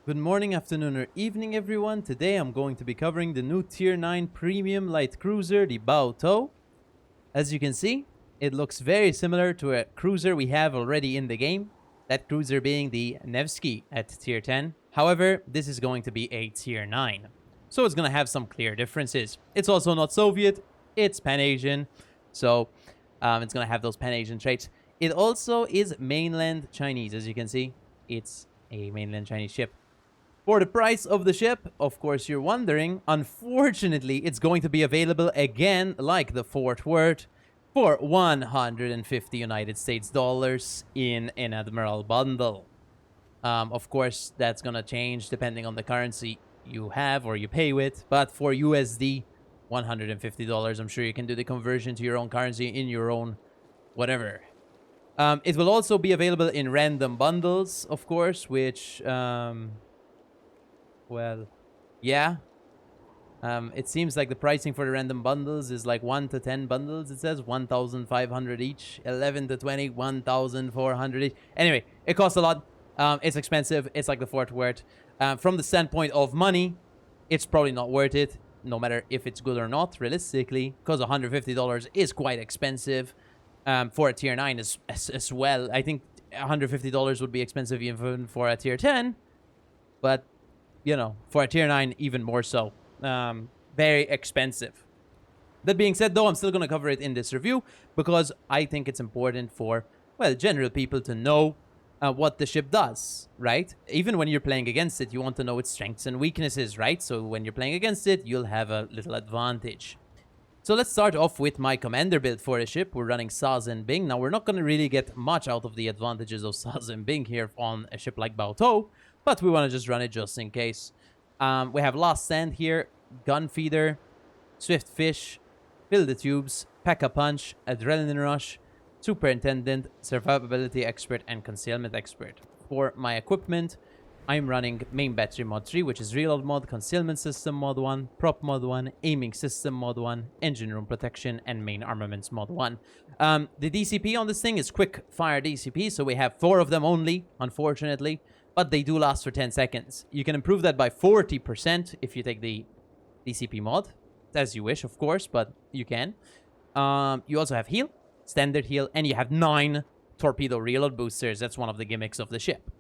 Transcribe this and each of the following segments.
Good morning, afternoon, or evening, everyone. Today I'm going to be covering the new Tier 9 Premium Light Cruiser, the Baotou. As you can see, it looks very similar to a cruiser we have already in the game, that cruiser being the Nevsky at Tier 10. However, this is going to be a Tier 9, so it's going to have some clear differences. It's also not Soviet, it's Pan-Asian, so it's going to have those Pan-Asian traits. It also is mainland Chinese. As you can see, it's a mainland Chinese ship. For the price of the ship, of course you're wondering, unfortunately it's going to be available again, like the Fort Worth, for 150 United States dollars in an Admiral bundle. Of course, that's gonna change depending on the currency you have or you pay with, but for USD, $150, I'm sure you can do the conversion to your own currency in your own whatever. It will also be available in random bundles, of course, which... well, yeah. It seems like the pricing for the random bundles is like 1 to 10 bundles. It says 1,500 each. 11 to 20, 1,400 each. Anyway, it costs a lot. It's expensive. It's like the Fort Worth. From the standpoint of money, it's probably not worth it, no matter if it's good or not, realistically, because $150 is quite expensive for a Tier 9 as well. I think $150 would be expensive even for a Tier 10, but you know, for a Tier 9, even more so. Very expensive. That being said, though, I'm still going to cover it in this review because I think it's important for, well, general people to know what the ship does, right? Even when you're playing against it, you want to know its strengths and weaknesses, right? So when you're playing against it, you'll have a little advantage. So let's start off with my commander build for the ship. We're running Saz and Bing. Now, we're not going to really get much out of the advantages of Saz and Bing here on a ship like Baotou, but we want to just run it just in case. We have Last Stand here, Gun Feeder, Swift Fish, Fill the Tubes, Pack-a-Punch, Adrenaline Rush, Superintendent, Survivability Expert, and Concealment Expert. For my equipment, I'm running Main Battery Mod 3, which is Reload Mod, Concealment System Mod 1, Prop Mod 1, Aiming System Mod 1, Engine Room Protection, and Main Armaments Mod 1. The DCP on this thing is Quick Fire DCP, so we have 4 of them only, unfortunately, but they do last for 10 seconds. You can improve that by 40% if you take the DCP mod, as you wish, of course, but you can. You also have heal, standard heal, and you have 9 torpedo reload boosters. That's one of the gimmicks of the ship.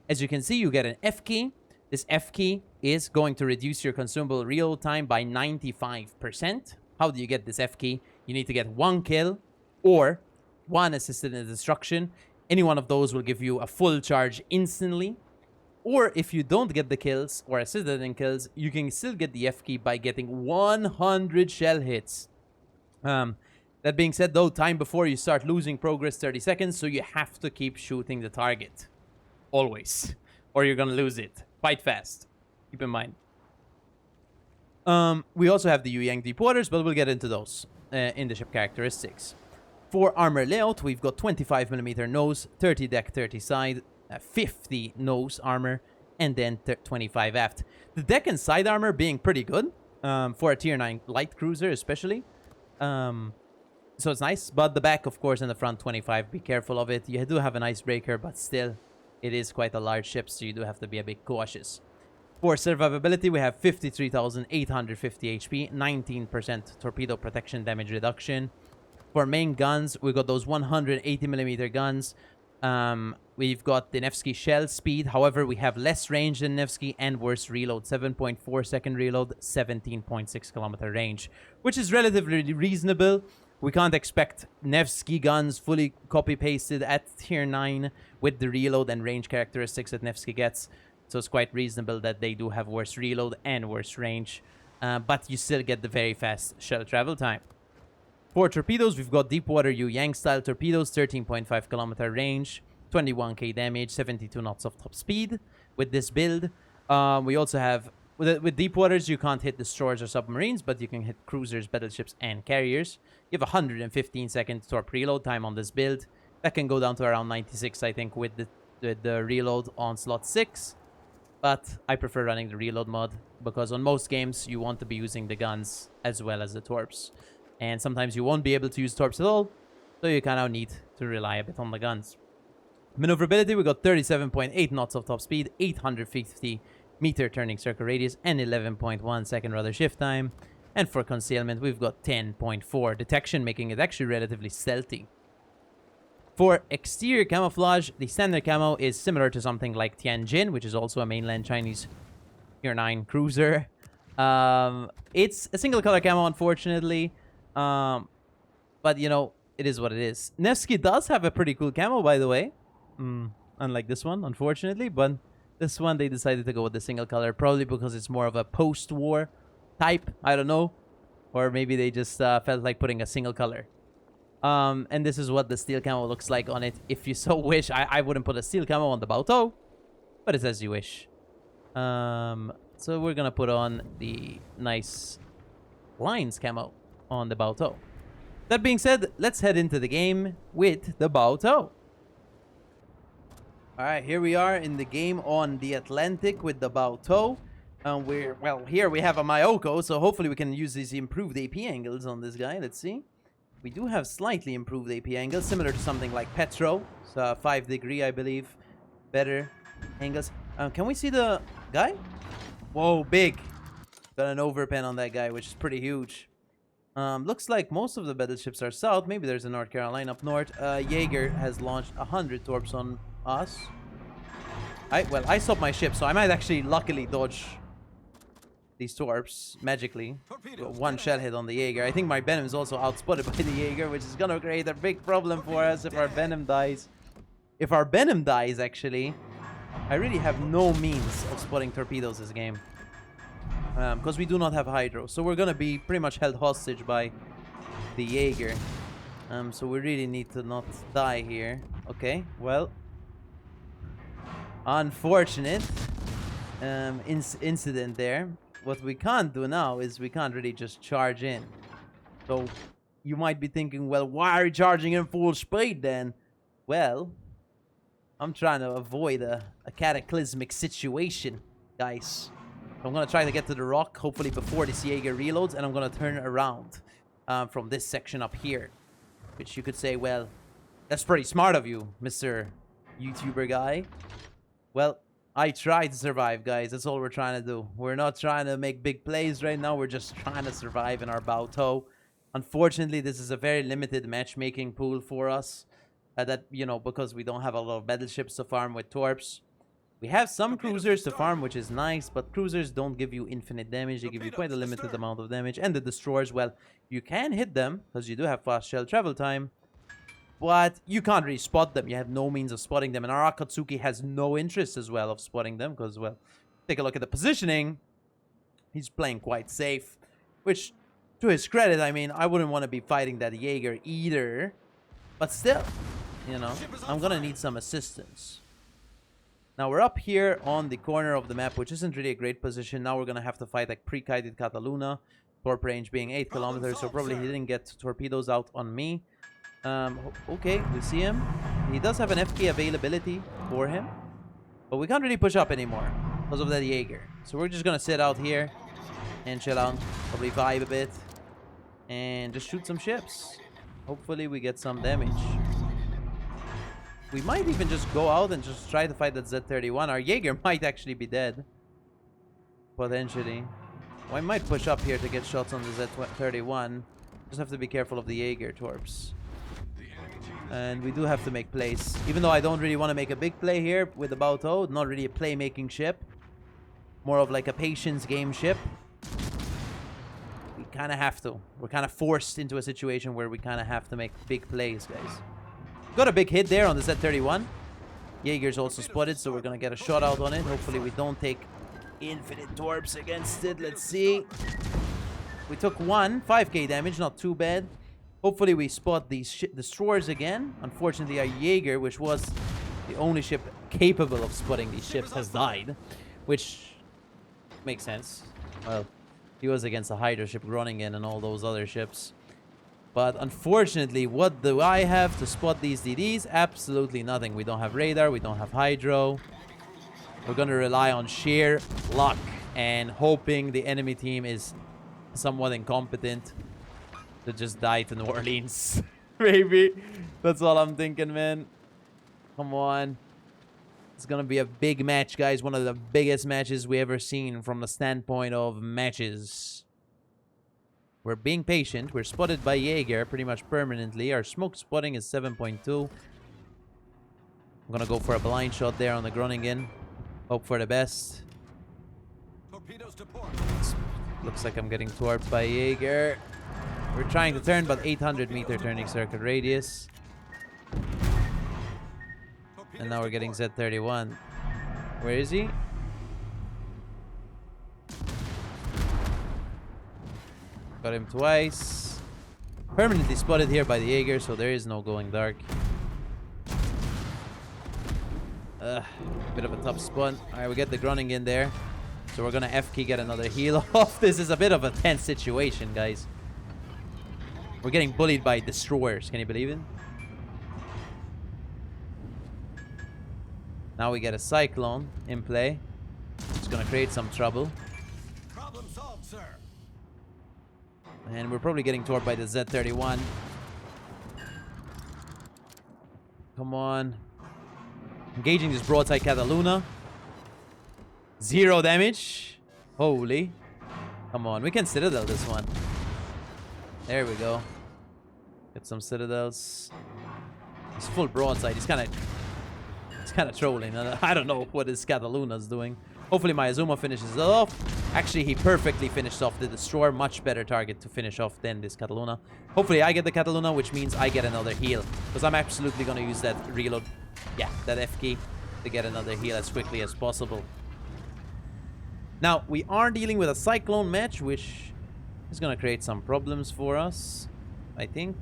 As you can see, you get an F key. This F key is going to reduce your consumable reload time by 95%. How do you get this F key? You need to get 1 kill or 1 assisted in destruction. Any one of those will give you a full charge instantly. Or if you don't get the kills or assisted in kills, you can still get the F key by getting 100 shell hits. That being said, though, time before you start losing progress 30 seconds, so you have to keep shooting the target. Always. Or you're gonna lose it. Fight fast. Keep in mind. We also have the Yu Yang Deep Waters, but we'll get into those in the ship characteristics. For Armour Layout, we've got 25mm nose, 30 deck, 30 side, 50 nose armor, and then 25 aft. The deck and side armor being pretty good for a Tier 9 light cruiser especially. So it's nice, but the back, of course, and the front 25, be careful of it. You do have an icebreaker, but still, it is quite a large ship, so you do have to be a bit cautious. For survivability, we have 53,850 HP, 19% torpedo protection damage reduction. For main guns, we got those 180mm guns. We've got the Nevsky shell speed. However, we have less range than Nevsky and worse reload. 7.4 second reload, 17.6 kilometer range, which is relatively reasonable. We can't expect Nevsky guns fully copy-pasted at Tier 9 with the reload and range characteristics that Nevsky gets. So it's quite reasonable that they do have worse reload and worse range. But you still get the very fast shell travel time. For torpedoes, we've got Deepwater Yu Yang style torpedoes, 13.5 kilometer range, 21k damage, 72 knots of top speed with this build. We also have, with Deepwaters, you can't hit destroyers or submarines, but you can hit cruisers, battleships, and carriers. You have 115 second torp reload time on this build. That can go down to around 96, I think, with the reload on slot 6. But I prefer running the reload mod because on most games, you want to be using the guns as well as the torps. And sometimes you won't be able to use torps at all, so you kind of need to rely a bit on the guns. Maneuverability, we got 37.8 knots of top speed, 850 meter turning circle radius, and 11.1 second rudder shift time. And for concealment, we've got 10.4 detection, making it actually relatively stealthy. For exterior camouflage, the standard camo is similar to something like Tianjin, which is also a mainland Chinese Tier 9 cruiser. It's a single color camo, unfortunately. But, you know, it is what it is. Nevsky does have a pretty cool camo, by the way. Unlike this one, unfortunately. But this one, they decided to go with the single color, probably because it's more of a post-war type. I don't know. Or maybe they just felt like putting a single color. And this is what the steel camo looks like on it. If you so wish, I wouldn't put a steel camo on the Baotou, but it's as you wish. So we're gonna put on the nice lines camo on the Baotou. That being said, let's head into the game with the Baotou. Alright, here we are in the game on the Atlantic with the Baotou. Well, here we have a Myoko, so hopefully we can use these improved AP angles on this guy. Let's see. We do have slightly improved AP angles, similar to something like Petro. So 5 degree, I believe. Better angles. Can we see the guy? Whoa, big. Got an overpen on that guy, which is pretty huge. Looks like most of the battleships are south. Maybe there's a North Carolina up north. Jaeger has launched 100 torps on us. Well, I stopped my ship, so I might actually luckily dodge these torps magically. One shell hit on the Jaeger. I think my Venom is also outspotted by the Jaeger, which is gonna create a big problem for us if our Venom dies. If our Venom dies, actually, I really have no means of spotting torpedoes this game. Because we do not have Hydro. So we're gonna be pretty much held hostage by the Jaeger. So we really need to not die here. Okay, well. Unfortunate incident there. What we can't do now is we can't really just charge in. So you might be thinking, well, why are you charging in full speed then? Well, I'm trying to avoid a cataclysmic situation, guys. I'm going to try to get to the rock, hopefully before this Jaeger reloads, and I'm going to turn around from this section up here. Which you could say, well, that's pretty smart of you, Mr. YouTuber guy. Well, I tried to survive, guys. That's all we're trying to do. We're not trying to make big plays right now. We're just trying to survive in our Baotou. Unfortunately, this is a very limited matchmaking pool for us. That, you know, because we don't have a lot of battleships to farm with torps. We have some cruisers to farm, which is nice. But cruisers don't give you infinite damage. They give you quite a limited amount of damage. And the destroyers, well, you can hit them because you do have fast shell travel time. But you can't really spot them. You have no means of spotting them. And our Akatsuki has no interest as well of spotting them. Because, well, take a look at the positioning. He's playing quite safe. Which, to his credit, I mean, I wouldn't want to be fighting that Jaeger either. But still, you know, I'm going to need some assistance. Now, we're up here on the corner of the map, which isn't really a great position. Now we're going to have to fight like pre-kited Cataluna. Torp range being 8 kilometers. So probably he didn't get torpedoes out on me. Okay, we see him. He does have an FK availability for him. But we can't really push up anymore because of that Jaeger. So we're just going to sit out here and chill out. Probably vibe a bit. And just shoot some ships. Hopefully we get some damage. We might even just go out and just try to fight that Z-31. Our Jaeger might actually be dead. Potentially. I might push up here to get shots on the Z-31. Just have to be careful of the Jaeger torps. And we do have to make plays. Even though I don't really want to make a big play here with the Baotou. Not really a play-making ship. More of like a patience game ship. We kind of have to. We're kind of forced into a situation where we kind of have to make big plays, guys. Got a big hit there on the Z-31. Jaeger's also spotted, so we're going to get a shot out on it. Hopefully we don't take infinite torps against it. Let's see. We took 5k damage. Not too bad. Hopefully we spot these destroyers again. Unfortunately, our Jaeger, which was the only ship capable of spotting these ships, has died. Which makes sense. Well, he was against a Hydra ship, Groningen, and all those other ships. But unfortunately, what do I have to spot these DDs? Absolutely nothing. We don't have radar. We don't have Hydro. We're going to rely on sheer luck and hoping the enemy team is somewhat incompetent to just die to New Orleans. Maybe. That's all I'm thinking, man. Come on. It's going to be a big match, guys. One of the biggest matches we ever seen from the standpoint of matches. We're being patient. We're spotted by Jaeger pretty much permanently. Our smoke spotting is 7.2. I'm going to go for a blind shot there on the Groningen. Hope for the best. Torpedoes to port. Looks like I'm getting torped by Jaeger. We're trying to turn, but 800 meter turning circuit radius. And now we're getting Z31. Where is he? Got him twice. Permanently spotted here by the Jaeger, so there is no going dark. Bit of a tough spot. Alright, we get the Groningen in there. So we're gonna F-key get another heal off. This is a bit of a tense situation, guys. We're getting bullied by destroyers. Can you believe it? Now we get a Cyclone in play. It's gonna create some trouble. Problem solved, sir. And we're probably getting torped by the Z31. Come on. Engaging this broadside Cataluna. 0 damage. Holy. Come on, we can Citadel this one. There we go. Get some Citadels. He's full broadside. He's kind of trolling. I don't know what his Cataluna's doing. Hopefully my Azuma finishes it off. Actually, he perfectly finished off the Destroyer. Much better target to finish off than this Cataluna. Hopefully I get the Cataluna, which means I get another heal. Because I'm absolutely going to use that reload. Yeah, that F key to get another heal as quickly as possible. Now, we are dealing with a Cyclone match, which is going to create some problems for us. I think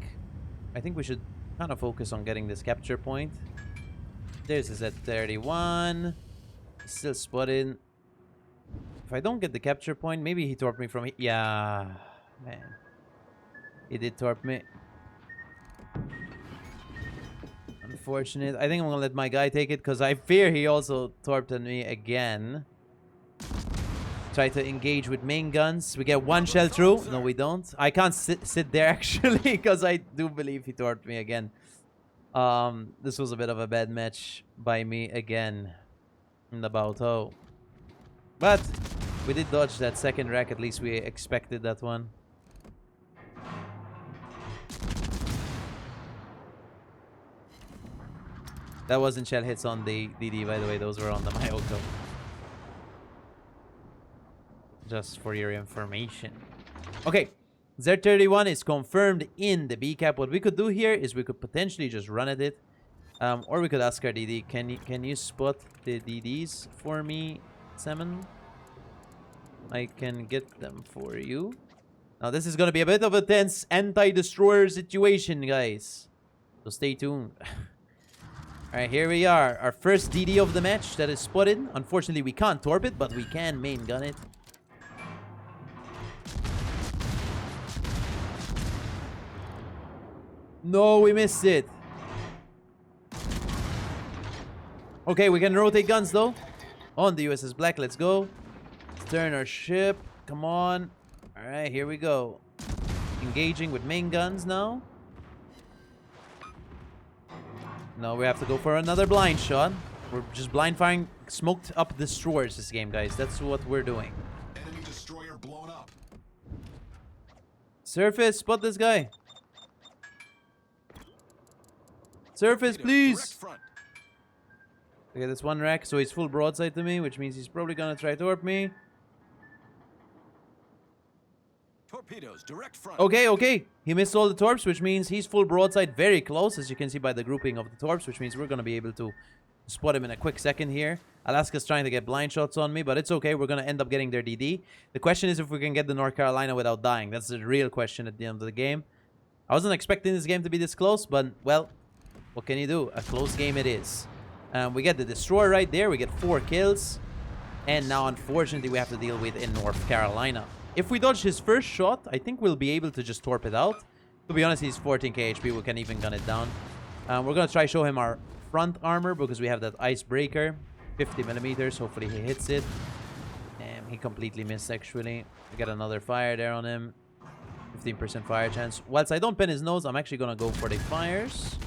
we should kind of focus on getting this capture point. There's his at 31. Still spotted. If I don't get the capture point, maybe he torped me from here. Yeah, man. He did torp me. Unfortunate. I think I'm going to let my guy take it because I fear he also torped on me again. Try to engage with main guns. We get one shell through. No, we don't. I can't sit there actually because I do believe he torped me again. This was a bit of a bad match by me again in the Baotou. But we did dodge that second rack. At least we expected that one. That wasn't shell hits on the DD, by the way. Those were on the Mayoko. Just for your information. Okay. Z31 is confirmed in the B cap. What we could do here is we could potentially just run at it. Or we could ask our DD. Can you spot the DDs for me, Salmon? I can get them for you. Now this is going to be a bit of a tense anti-destroyer situation, guys. So stay tuned. Alright, here we are. Our first DD of the match that is spotted. Unfortunately, we can't torp it, but we can main gun it. No, we missed it. Okay, we can rotate guns though. On the USS Black, let's go. Let's turn our ship. Come on. Alright, here we go. Engaging with main guns now. No, we have to go for another blind shot. We're just blind firing smoked up destroyers this game, guys. That's what we're doing. Enemy destroyer blown up. Surface, spot this guy. Surface, please. Okay, that's one rack, so he's full broadside to me, which means he's probably gonna try to torp me. Torpedoes, direct front. Okay. He missed all the torps, which means he's full broadside, very close, as you can see by the grouping of the torps, which means we're gonna be able to spot him in a quick second here. Alaska's trying to get blind shots on me, but it's okay. We're gonna end up getting their DD. The question is if we can get the North Carolina without dying. That's the real question at the end of the game. I wasn't expecting this game to be this close, but, well, what can you do? A close game it is. We get the destroyer right there. We get 4 kills. And now, unfortunately, we have to deal with in North Carolina. If we dodge his first shot, I think we'll be able to just torp it out. To be honest, he's 14k HP. We can even gun it down. We're going to try show him our front armor because we have that icebreaker. 50 millimeters. Hopefully, he hits it. And he completely missed, actually. We get another fire there on him. 15% fire chance. Whilst I don't pin his nose, I'm actually going to go for the fires.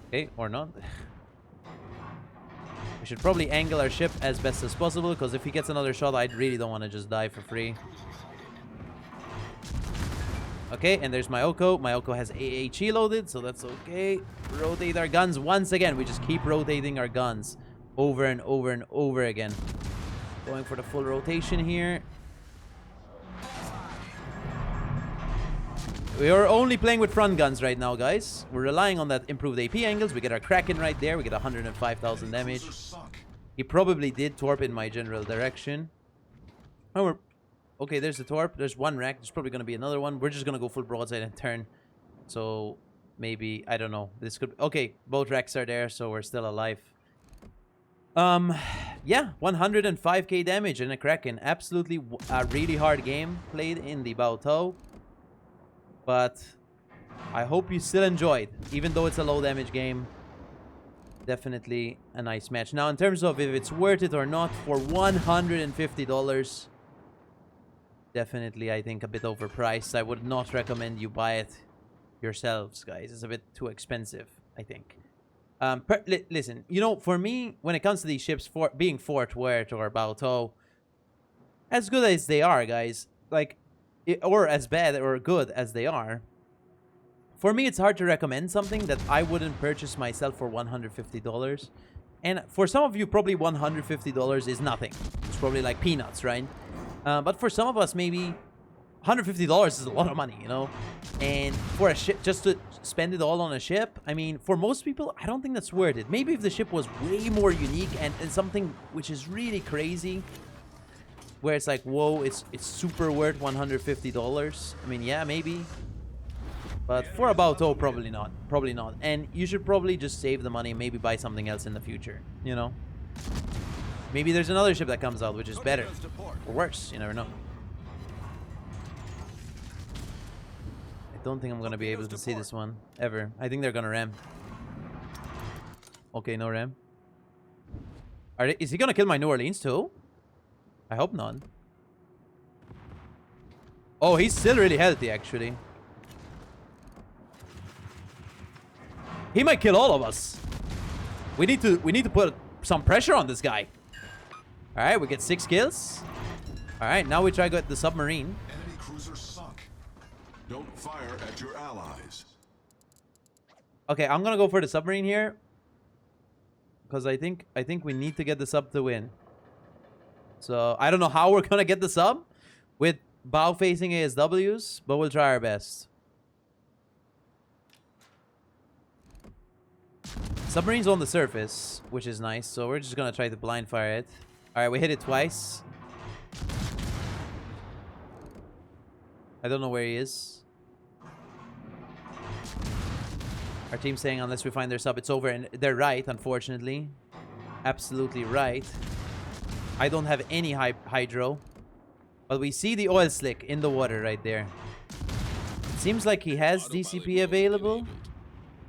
Okay, or not. We should probably angle our ship as best as possible, because if he gets another shot, I really don't want to just die for free. Okay, and there's my Oko. My Oko has AHE loaded, so that's okay. Rotate our guns once again. We just keep rotating our guns over and over and over again. Going for the full rotation here. We are only playing with front guns right now, guys. We're relying on that improved AP angles. We get our Kraken right there. We get 105,000 damage. He probably did torp in my general direction. Oh, we're... Okay, there's the torp. There's one wreck. There's probably going to be another one. We're just going to go full broadside and turn. So, maybe... I don't know. This could... Okay, both wrecks are there, so we're still alive. Yeah, 105k damage in a Kraken. Absolutely a really hard game played in the Baotou. But I hope you still enjoyed, even though it's a low damage game. Definitely a nice match. Now, in terms of if it's worth it or not, for $150, definitely, I think, a bit overpriced. I would not recommend you buy it yourselves, guys. It's a bit too expensive, I think. Listen, you know, for me, when it comes to these ships, for being Fort Worth or Baotou, as good as they are, guys, like, or as bad or good as they are, for me, it's hard to recommend something that I wouldn't purchase myself for $150. And for some of you, probably $150 is nothing. It's probably like peanuts, right? But for some of us, maybe $150 is a lot of money, you know? And for a ship, just to spend it all on a ship, I mean, for most people, I don't think that's worth it. Maybe if the ship was way more unique and something which is really crazy, where it's like, whoa, it's super worth $150. I mean, yeah, maybe. But for a Baotou, probably not. Probably not. And you should probably just save the money and maybe buy something else in the future, you know? Maybe there's another ship that comes out which is better. Or worse, you never know. I don't think I'm going to be able to see this one, ever. I think they're going to ram. Okay, no ram. Is he going to kill my New Orleans too? I hope not. Oh, he's still really healthy, actually. He might kill all of us. We need to put some pressure on this guy. All right, we get 6 kills. All right, now we try to get the submarine. Enemy cruiser sunk. Don't fire at your allies. Okay, I'm gonna go for the submarine here, because I think we need to get the sub to win. So I don't know how we're gonna get the sub with bow facing ASWs, but we'll try our best. Submarine's on the surface, which is nice, so we're just gonna try to blind fire it. Alright, we hit it twice. I don't know where he is. Our team's saying unless we find their sub, it's over, and they're right, unfortunately. Absolutely right. I don't have any hydro. But we see the oil slick in the water right there. It seems like he has DCP available.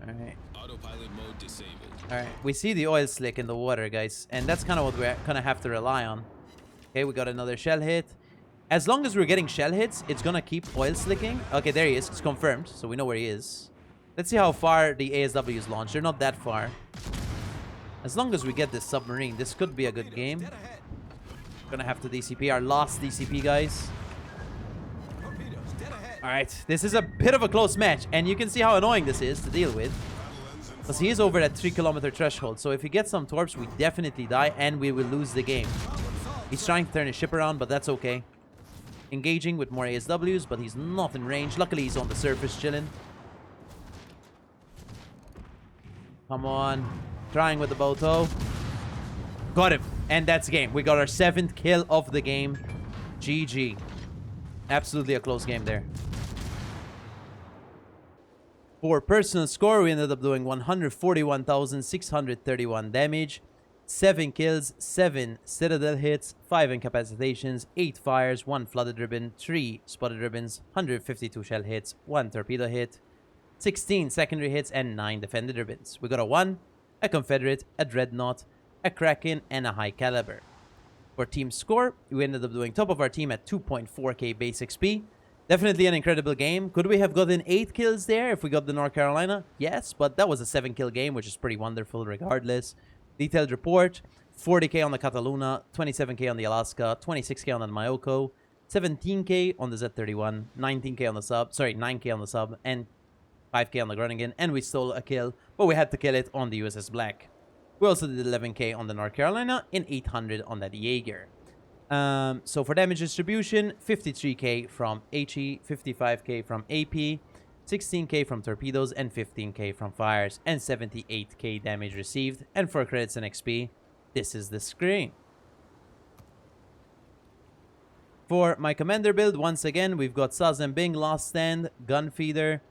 Alright. Autopilot mode disabled. Alright, we see the oil slick in the water, guys. And that's kind of what we're gonna have to rely on. Okay, we got another shell hit. As long as we're getting shell hits, it's gonna keep oil slicking. Okay, there he is. It's confirmed, so we know where he is. Let's see how far the ASWs launch. They're not that far. As long as we get this submarine, this could be a good game. Gonna have to DCP our last DCP, guys. Alright, this is a bit of a close match, and you can see how annoying this is to deal with. Because he is over that 3-kilometer threshold, so if he gets some torps, we definitely die, and we will lose the game. He's trying to turn his ship around, but that's okay. Engaging with more ASWs, but he's not in range. Luckily, he's on the surface chilling. Come on. Trying with the Baotou. Got him. And that's game. We got our 7th kill of the game. GG. Absolutely a close game there. For personal score, we ended up doing 141,631 damage, 7 kills, 7 citadel hits, 5 incapacitations, 8 fires, 1 flooded ribbon, 3 spotted ribbons, 152 shell hits, 1 torpedo hit, 16 secondary hits, and 9 defended ribbons. We got a 1, a Confederate, a Dreadnought, a Kraken, and a High Caliber. For team score, we ended up doing top of our team at 2.4k base XP, Definitely an incredible game. Could we have gotten 8 kills there if we got the North Carolina? Yes, but that was a 7-kill game, which is pretty wonderful regardless. Detailed report, 40k on the Cataluna, 27k on the Alaska, 26k on the Myoko, 17k on the Z31, 19k on the sub, sorry, 9k on the sub, and 5k on the Groningen, and we stole a kill, but we had to kill it on the USS Black. We also did 11k on the North Carolina and 800 on that Jaeger. So for damage distribution, 53k from HE, 55k from AP, 16k from torpedoes, and 15k from fires, and 78k damage received. And for credits and XP, this is the screen. For my commander build, once again, we've got Saz and Bing, Last Stand, Gun Feeder,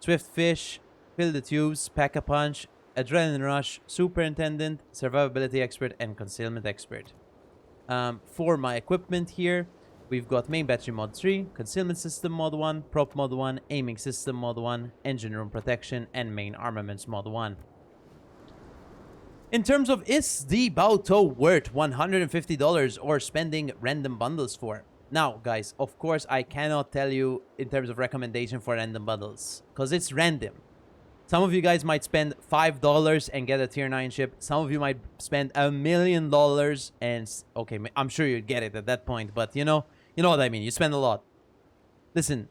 Swift Fish, Fill the Tubes, Pack a Punch, Adrenaline Rush, Superintendent, Survivability Expert, and Concealment Expert. For my equipment here, we've got Main Battery Mod 3, Concealment System Mod 1, Prop Mod 1, Aiming System Mod 1, Engine Room Protection, and Main Armaments Mod 1. In terms of is the Baotou worth $150 or spending random bundles for? Now, guys, of course, I cannot tell you in terms of recommendation for random bundles, because it's random. Some of you guys might spend $5 and get a tier 9 ship. Some of you might spend $1 million and... Okay, I'm sure you'd get it at that point, but you know what I mean. You spend a lot. Listen,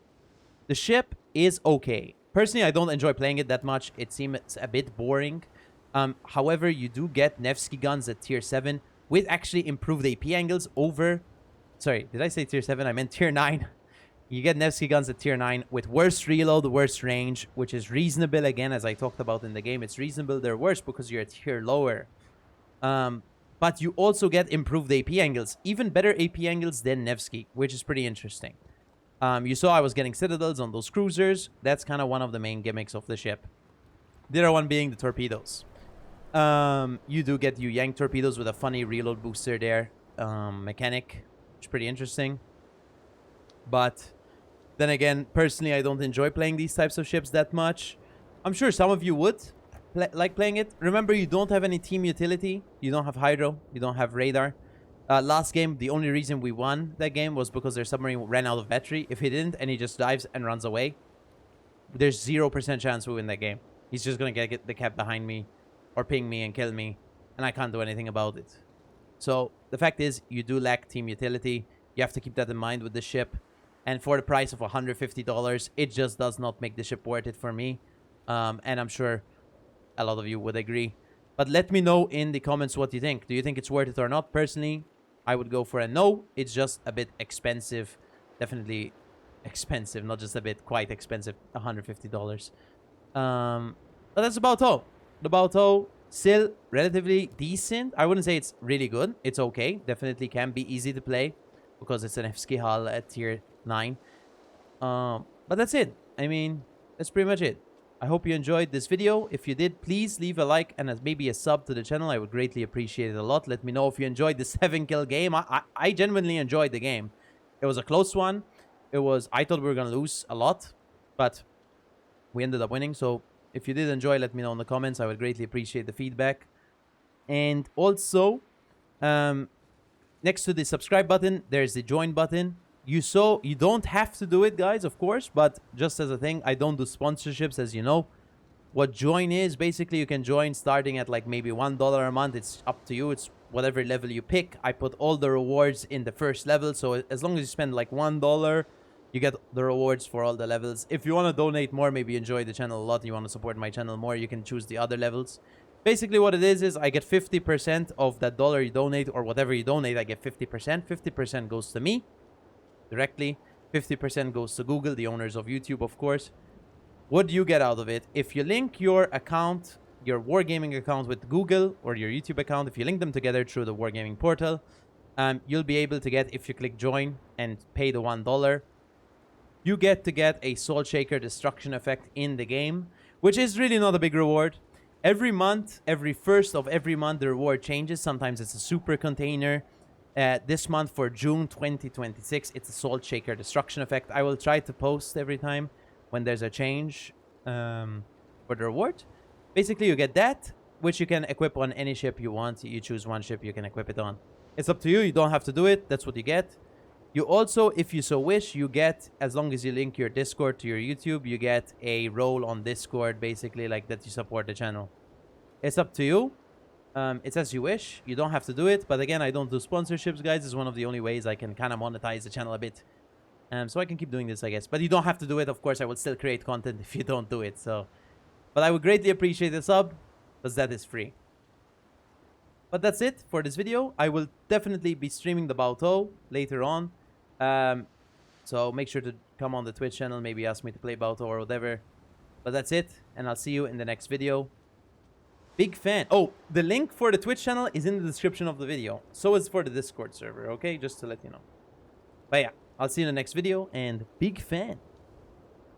the ship is okay. Personally, I don't enjoy playing it that much. It seems a bit boring. However, you do get Nevsky guns at tier 7 with actually improved AP angles over... Sorry, did I say tier 7? I meant tier 9. You get Nevsky guns at tier 9 with worse reload, worse range, which is reasonable. Again, as I talked about in the game, it's reasonable. They're worse because you're a tier lower. But you also get improved AP angles. Even better AP angles than Nevsky, which is pretty interesting. You saw I was getting citadels on those cruisers. That's kind of one of the main gimmicks of the ship. The other one being the torpedoes. You do get Yang torpedoes with a funny reload booster there. Mechanic, which is pretty interesting. But then again, personally, I don't enjoy playing these types of ships that much. I'm sure some of you would like playing it. Remember, you don't have any team utility. You don't have hydro. You don't have radar. Last game, the only reason we won that game was because their submarine ran out of battery. If he didn't and he just dives and runs away, there's 0% chance we win that game. He's just going to get the cap behind me or ping me and kill me, and I can't do anything about it. So the fact is, you do lack team utility. You have to keep that in mind with the ship. And for the price of $150, it just does not make the ship worth it for me. And I'm sure a lot of you would agree. But let me know in the comments what you think. Do you think it's worth it or not? Personally, I would go for a no. It's just a bit expensive. Definitely expensive. Not just a bit, quite expensive. $150. But that's about all. The Baotou, still relatively decent. I wouldn't say it's really good. It's okay. Definitely can be easy to play because it's an Nevsky hull at tier 9. But that's it. I mean, that's pretty much it. I hope you enjoyed this video. If you did, please leave a like and maybe a sub to the channel. I would greatly appreciate it a lot. Let me know if you enjoyed the 7-kill game. I genuinely enjoyed the game. It was a close one. I thought we were going to lose a lot, but we ended up winning. So if you did enjoy, let me know in the comments. I would greatly appreciate the feedback. And also, next to the subscribe button, there's the join button. You don't have to do it, guys, of course, but just as a thing, I don't do sponsorships, as you know. What join is, basically, you can join starting at like maybe $1 a month. It's up to you. It's whatever level you pick. I put all the rewards in the first level, so as long as you spend like $1, you get the rewards for all the levels. If you want to donate more, maybe you enjoy the channel a lot, and you want to support my channel more, you can choose the other levels. Basically, what it is I get 50% of that dollar you donate, or whatever you donate, I get 50%. 50% goes to me directly. 50% goes to Google, the owners of YouTube, of course. What do you get out of it? If you link your account, your Wargaming account with Google or your YouTube account, if you link them together through the Wargaming portal, you'll be able to get, if you click join and pay the $1, you get to get a Soul Shaker destruction effect in the game, which is really not a big reward. Every month, every first of every month, the reward changes. Sometimes it's a super container. This month for June 2026, it's a Soul Shaker destruction effect. I will try to post every time when there's a change for the reward. Basically, you get that, which you can equip on any ship you want. You choose one ship you can equip it on. It's up to you. You don't have to do it. That's what you get. You also, if you so wish, you get, as long as you link your Discord to your YouTube, you get a role on Discord, basically, like that you support the channel. It's up to you. It's as you wish. You don't have to do it. But again, I don't do sponsorships, guys. It's one of the only ways I can kind of monetize the channel a bit. So I can keep doing this, I guess. But you don't have to do it. Of course, I will still create content if you don't do it. So, but I would greatly appreciate a sub, because that is free. But that's it for this video. I will definitely be streaming the Baotou later on. So make sure to come on the Twitch channel, maybe ask me to play Baotou or whatever. But that's it, and I'll see you in the next video. Big fan. Oh, the link for the Twitch channel is in the description of the video. So is for the Discord server, okay? Just to let you know. But yeah, I'll see you in the next video, and big fan.